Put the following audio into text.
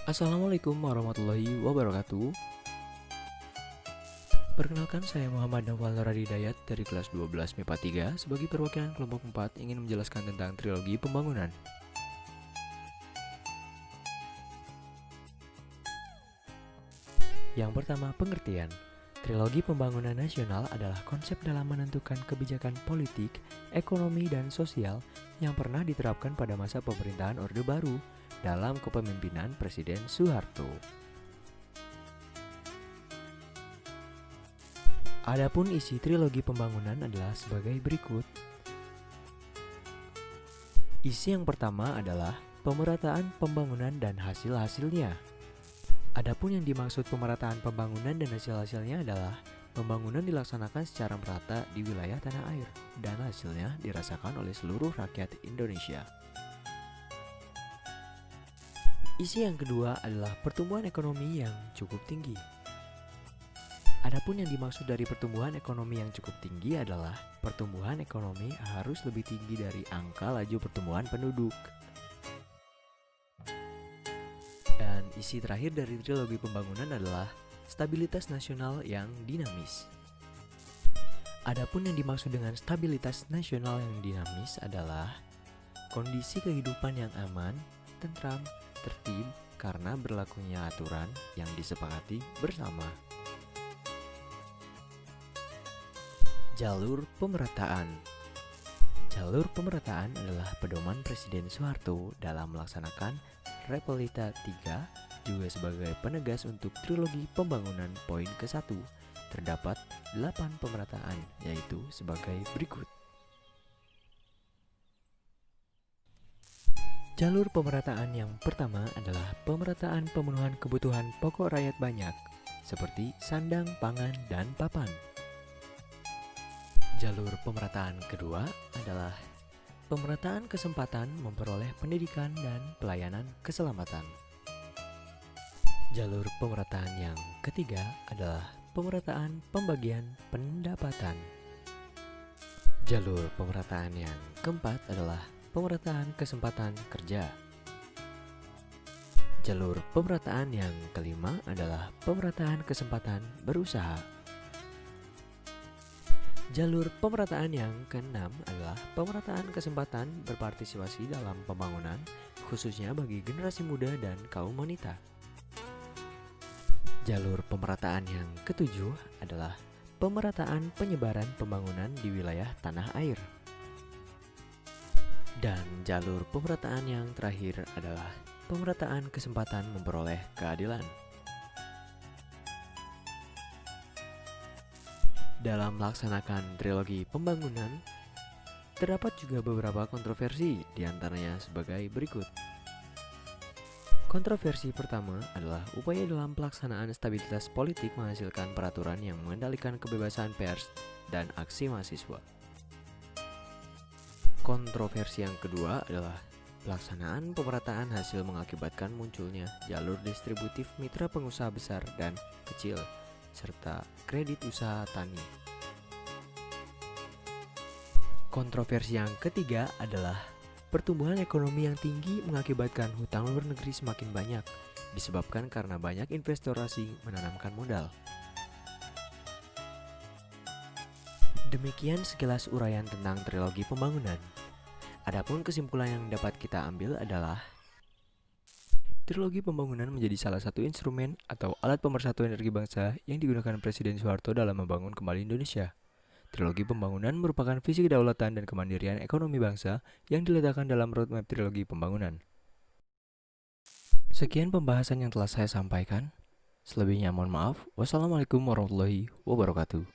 Assalamualaikum warahmatullahi wabarakatuh. Perkenalkan, saya Muhammad Nawal Nuradidayat dari kelas 12 MIPA 3 sebagai perwakilan kelompok 4 ingin menjelaskan tentang trilogi pembangunan. Yang pertama, pengertian. Trilogi pembangunan nasional adalah konsep dalam menentukan kebijakan politik, ekonomi, dan sosial yang pernah diterapkan pada masa pemerintahan Orde Baru dalam kepemimpinan Presiden Soeharto. Adapun isi trilogi pembangunan adalah sebagai berikut. Isi yang pertama adalah pemerataan pembangunan dan hasil-hasilnya. Adapun yang dimaksud pemerataan pembangunan dan hasil-hasilnya adalah pembangunan dilaksanakan secara merata di wilayah tanah air dan hasilnya dirasakan oleh seluruh rakyat Indonesia. Isi yang kedua adalah pertumbuhan ekonomi yang cukup tinggi. Adapun yang dimaksud dari pertumbuhan ekonomi yang cukup tinggi adalah pertumbuhan ekonomi harus lebih tinggi dari angka laju pertumbuhan penduduk. Dan isi terakhir dari trilogi pembangunan adalah stabilitas nasional yang dinamis. Adapun yang dimaksud dengan stabilitas nasional yang dinamis adalah kondisi kehidupan yang aman, tentram, tertib karena berlakunya aturan yang disepakati bersama. Jalur pemerataan. Jalur pemerataan adalah pedoman Presiden Soeharto dalam melaksanakan Repelita 3 juga sebagai penegas untuk trilogi pembangunan poin ke-1. Terdapat 8 pemerataan, yaitu sebagai berikut. Jalur pemerataan yang pertama adalah pemerataan pemenuhan kebutuhan pokok rakyat banyak, seperti sandang, pangan, dan papan. Jalur pemerataan kedua adalah pemerataan kesempatan memperoleh pendidikan dan pelayanan keselamatan. Jalur pemerataan yang ketiga adalah pemerataan pembagian pendapatan. Jalur pemerataan yang keempat adalah pemerataan kesempatan kerja. Jalur pemerataan yang kelima adalah pemerataan kesempatan berusaha. Jalur pemerataan yang keenam adalah pemerataan kesempatan berpartisipasi dalam pembangunan, khususnya bagi generasi muda dan kaum wanita. Jalur pemerataan yang ketujuh adalah pemerataan penyebaran pembangunan di wilayah tanah air. Dan jalur pemerataan yang terakhir adalah pemerataan kesempatan memperoleh keadilan. Dalam melaksanakan trilogi pembangunan, terdapat juga beberapa kontroversi, diantaranya sebagai berikut. Kontroversi pertama adalah upaya dalam pelaksanaan stabilitas politik menghasilkan peraturan yang mengendalikan kebebasan pers dan aksi mahasiswa. Kontroversi yang kedua adalah pelaksanaan pemerataan hasil mengakibatkan munculnya jalur distributif mitra pengusaha besar dan kecil, serta kredit usaha tani. Kontroversi yang ketiga adalah pertumbuhan ekonomi yang tinggi mengakibatkan hutang luar negeri semakin banyak, disebabkan karena banyak investor asing menanamkan modal. Demikian sekilas uraian tentang trilogi pembangunan. Adapun kesimpulan yang dapat kita ambil adalah trilogi pembangunan menjadi salah satu instrumen atau alat pemersatu energi bangsa yang digunakan Presiden Soeharto dalam membangun kembali Indonesia. Trilogi pembangunan merupakan visi kedaulatan dan kemandirian ekonomi bangsa yang diletakkan dalam roadmap trilogi pembangunan. Sekian pembahasan yang telah saya sampaikan. Selebihnya mohon maaf. Wassalamualaikum warahmatullahi wabarakatuh.